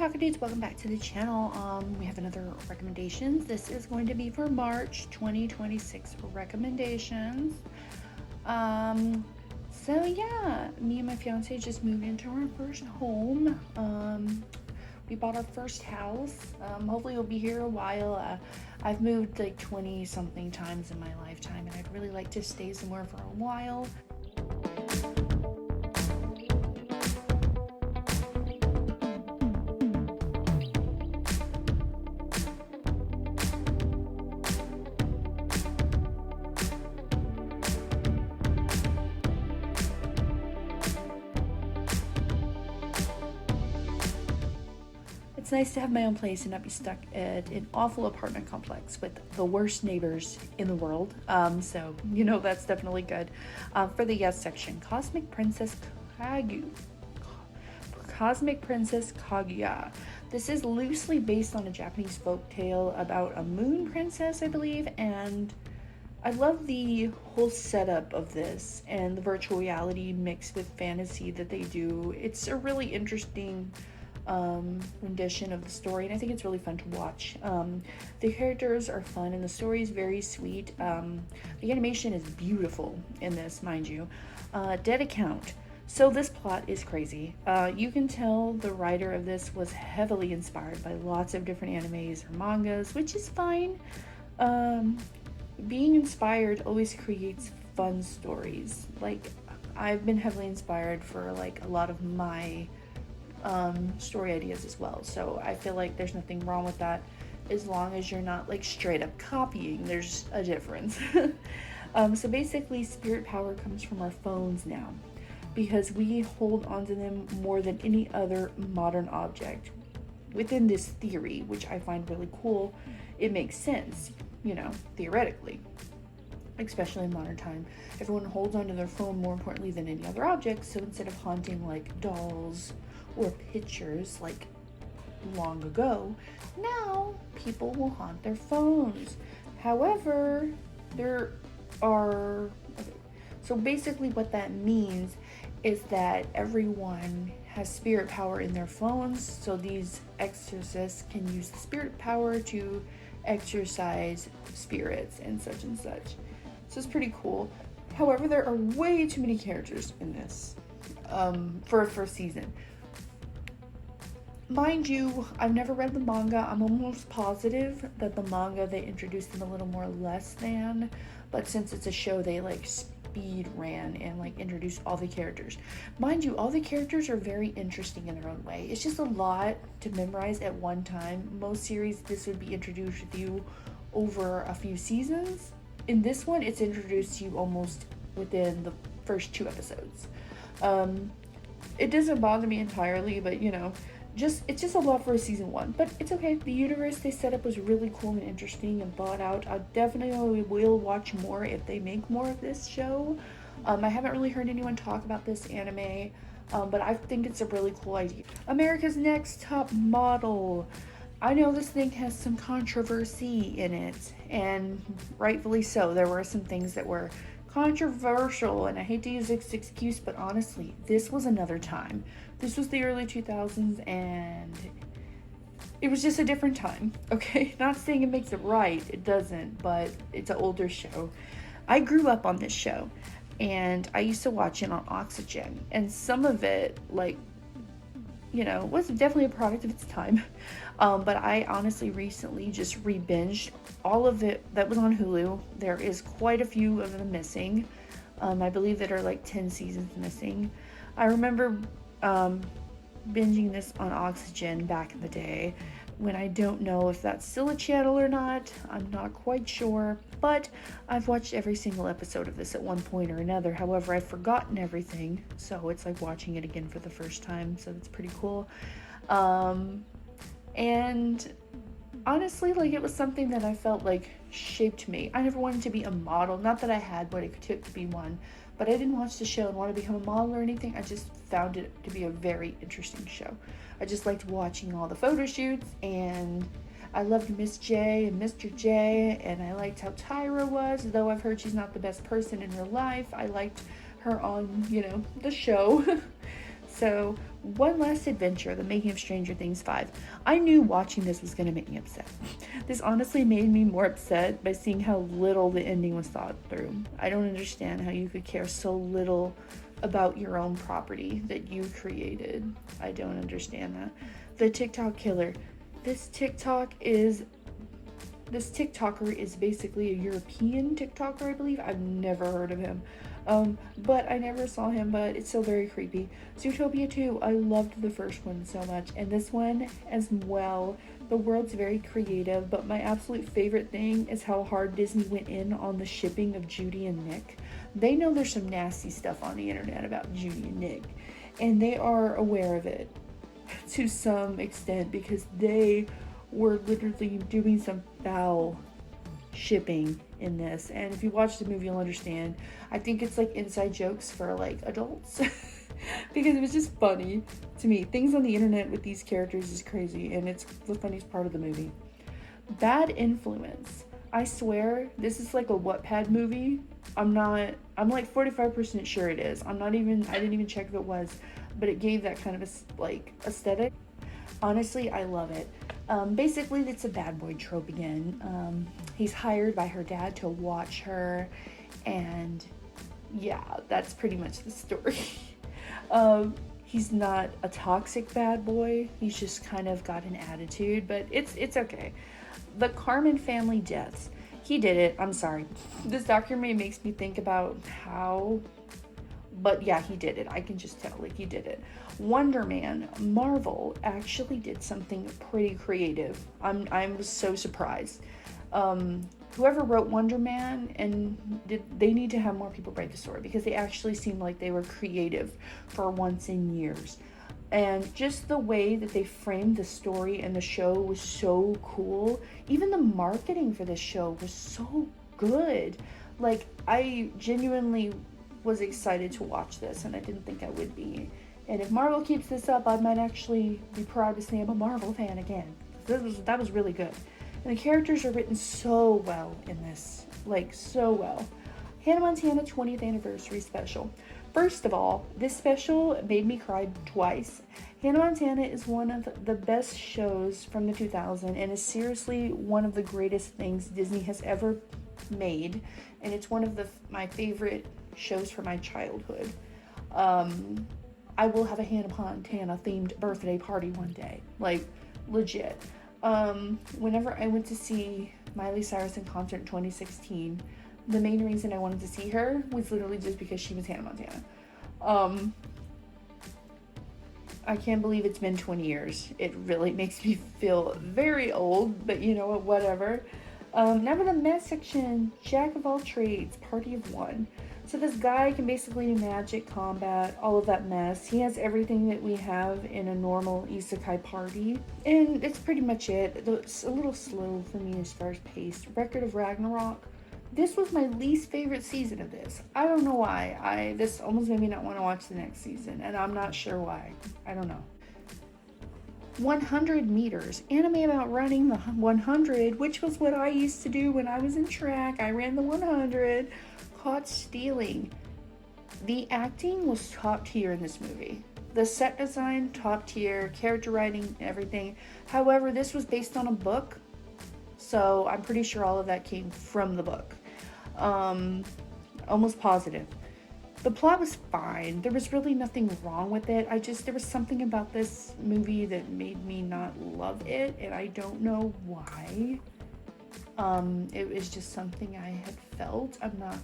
Taco Dudes, welcome back to the channel. We have another recommendations. This is going to be for March 2026 recommendations. So yeah, me and my fiance just moved into our first home. We bought our first house. Hopefully we'll be here a while. I've moved like 20 something times in my lifetime, and I'd really like to stay somewhere for a while. It's nice to have my own place and not be stuck at an awful apartment complex with the worst neighbors in the world. So, that's definitely good. For the yes section, Cosmic Princess Kaguya. This is loosely based on a Japanese folk tale about a moon princess, I believe, and I love the whole setup of this and the virtual reality mixed with fantasy that they do. It's a really interesting rendition of the story, and I think it's really fun to watch. The characters are fun and the story is very sweet. The animation is beautiful in this, mind you. Dead Account. So this plot is crazy. You can tell the writer of this was heavily inspired by lots of different animes or mangas, which is fine. Being inspired always creates fun stories. Like, I've been heavily inspired for like a lot of my story ideas as well, so I feel like there's nothing wrong with that as long as you're not like straight up copying. There's a difference. So basically, spirit power comes from our phones now because we hold onto them more than any other modern object. Within this theory, which I find really cool, it makes sense, theoretically, especially in modern time. Everyone holds onto their phone more importantly than any other object, so instead of haunting like dolls or pictures like long ago, now people will haunt their phones. However, so basically what that means is that everyone has spirit power in their phones, so these exorcists can use the spirit power to exorcise spirits and such and such. So it's pretty cool. However, there are way too many characters in this for a first season. Mind you, I've never read the manga. I'm almost positive that the manga, they introduced them a little more less than, but since it's a show, they like speed ran and like introduced all the characters. Mind you, all the characters are very interesting in their own way. It's just a lot to memorize at one time. Most series, this would be introduced with you over a few seasons. In this one, it's introduced to you almost within the first 2 episodes. It doesn't bother me entirely, but it's just a lot for a season 1, but it's okay. The universe they set up was really cool and interesting and thought out. I definitely will watch more if they make more of this show. I haven't really heard anyone talk about this anime, but I think it's a really cool idea. America's Next Top Model. I know this thing has some controversy in it, and rightfully so. There were some things that were controversial, and I hate to use this excuse, but honestly, this was another time. This was the early 2000s, and it was just a different time, okay? Not saying it makes it right, it doesn't, but it's an older show. I grew up on this show, and I used to watch it on Oxygen, and some of it, was definitely a product of its time. But I honestly recently just re-binged all of it that was on Hulu. There is quite a few of them missing. I believe that are like 10 seasons missing. I remember binging this on Oxygen back in the day, when I don't know if that's still a channel or not. I'm not quite sure, but I've watched every single episode of this at one point or another. However, I've forgotten everything, so it's like watching it again for the first time, so that's pretty cool. And honestly, it was something that I felt like shaped me. I never wanted to be a model, not that I had what it took to be one, but I didn't watch the show and want to become a model or anything. I just found it to be a very interesting show. I just liked watching all the photo shoots, and I loved Miss J and Mr. J, and I liked how Tyra was, though I've heard she's not the best person in real life. I liked her on, the show. So, One Last Adventure, The Making of Stranger Things 5. I knew watching this was going to make me upset. This honestly made me more upset by seeing how little the ending was thought through. I don't understand how you could care so little about your own property that you created. I don't understand that. The TikTok killer. This TikToker is basically a European TikToker, I believe. I've never heard of him. But I never saw him, but it's still very creepy. Zootopia 2, I loved the first one so much, and this one as well. The world's very creative, but my absolute favorite thing is how hard Disney went in on the shipping of Judy and Nick. They know there's some nasty stuff on the internet about Judy and Nick, and they are aware of it to some extent because they were literally doing some foul shipping in this, and if you watch the movie you'll understand. I think it's like inside jokes for like adults because it was just funny to me. Things on the internet with these characters is crazy, and it's the funniest part of the movie. Bad Influence. I swear this is like a Wattpad movie. I'm like 45% sure it is. I didn't even check if it was, but it gave that kind of a like aesthetic. Honestly, I love it. Basically, it's a bad boy trope again. He's hired by her dad to watch her, and yeah, that's pretty much the story. He's not a toxic bad boy. He's just kind of got an attitude, but it's okay. The Carmen family deaths. He did it. I'm sorry. This documentary makes me think about how, but yeah, he did it. I can just tell, like, he did it. Wonder Man. Marvel actually did something pretty creative. I'm so surprised. Whoever wrote Wonder Man, they need to have more people write the story because they actually seemed like they were creative for once in years. And just the way that they framed the story and the show was so cool. Even the marketing for this show was so good. Like, I genuinely was excited to watch this, and I didn't think I would be. And if Marvel keeps this up, I might actually be proud to say I'm a Marvel fan again. That was really good. And the characters are written so well in this. Like, so well. Hannah Montana 20th Anniversary Special. First of all, this special made me cry twice. Hannah Montana is one of the best shows from the 2000s and is seriously one of the greatest things Disney has ever made. And it's one of my favorite shows from my childhood. I will have a Hannah Montana themed birthday party one day. Like, legit. Whenever I went to see Miley Cyrus in concert in 2016, the main reason I wanted to see her was literally just because she was Hannah Montana. I can't believe it's been 20 years. It really makes me feel very old, but you know what, whatever. Now for the mess section, Jack of all trades, party of one. So this guy can basically do magic, combat, all of that mess. He has everything that we have in a normal isekai party. And it's pretty much it. It's a little slow for me as far as pace. Record of Ragnarok. This was my least favorite season of this. I don't know why. This almost made me not want to watch the next season, and I'm not sure why. I don't know. 100 meters. Anime about running the 100, which was what I used to do when I was in track. I ran the 100. Caught stealing. The acting was top tier in this movie. The set design, top tier. Character writing, everything. However, this was based on a book, so I'm pretty sure all of that came from the book. Almost positive. The plot was fine. There was really nothing wrong with it. There was something about this movie that made me not love it, and I don't know why. It was just something I had felt. I'm not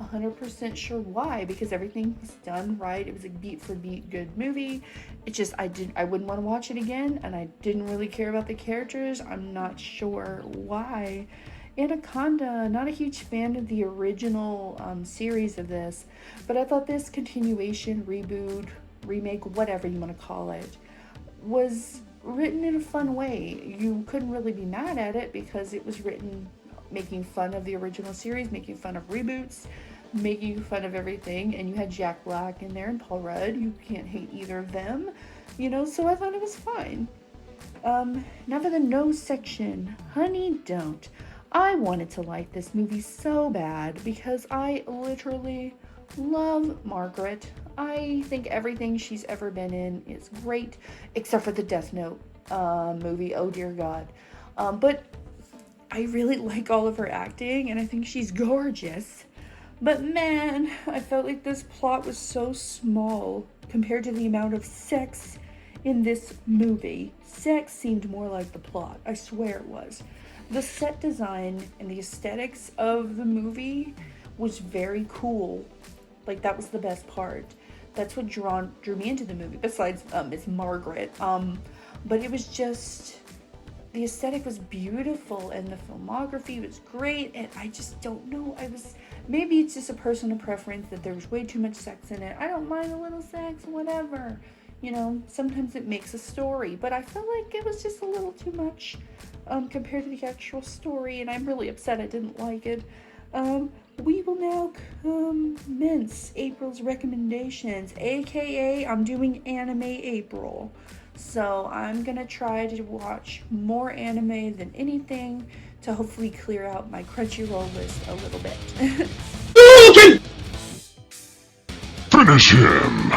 100% sure why, because everything was done right. It was a beat for beat good movie. It just, I wouldn't want to watch it again, and I didn't really care about the characters. I'm not sure why. Anaconda, not a huge fan of the original series of this, but I thought this continuation, reboot, remake, whatever you want to call it, was written in a fun way. You couldn't really be mad at it because it was written making fun of the original series, making fun of reboots, making fun of everything, and you had Jack Black in there and Paul Rudd. You can't hate either of them, so I thought it was fine. Now for the no section. Honey, Don't. I wanted to like this movie so bad because I literally love Margaret. I think everything she's ever been in is great, except for the Death Note movie. Oh dear God. But I really like all of her acting, and I think she's gorgeous. But man, I felt like this plot was so small compared to the amount of sex in this movie. Sex seemed more like the plot, I swear it was. The set design and the aesthetics of the movie was very cool. Like, that was the best part. That's what drew me into the movie, besides Miss Margaret. But it was just, the aesthetic was beautiful and the filmography was great, and I just don't know, maybe it's just a personal preference that there was way too much sex in it. I don't mind a little sex, whatever. You know, sometimes it makes a story, but I felt like it was just a little too much compared to the actual story, and I'm really upset I didn't like it. We will now commence April's recommendations, aka I'm doing Anime April. So I'm gonna try to watch more anime than anything to hopefully clear out my Crunchyroll list a little bit. Finish him!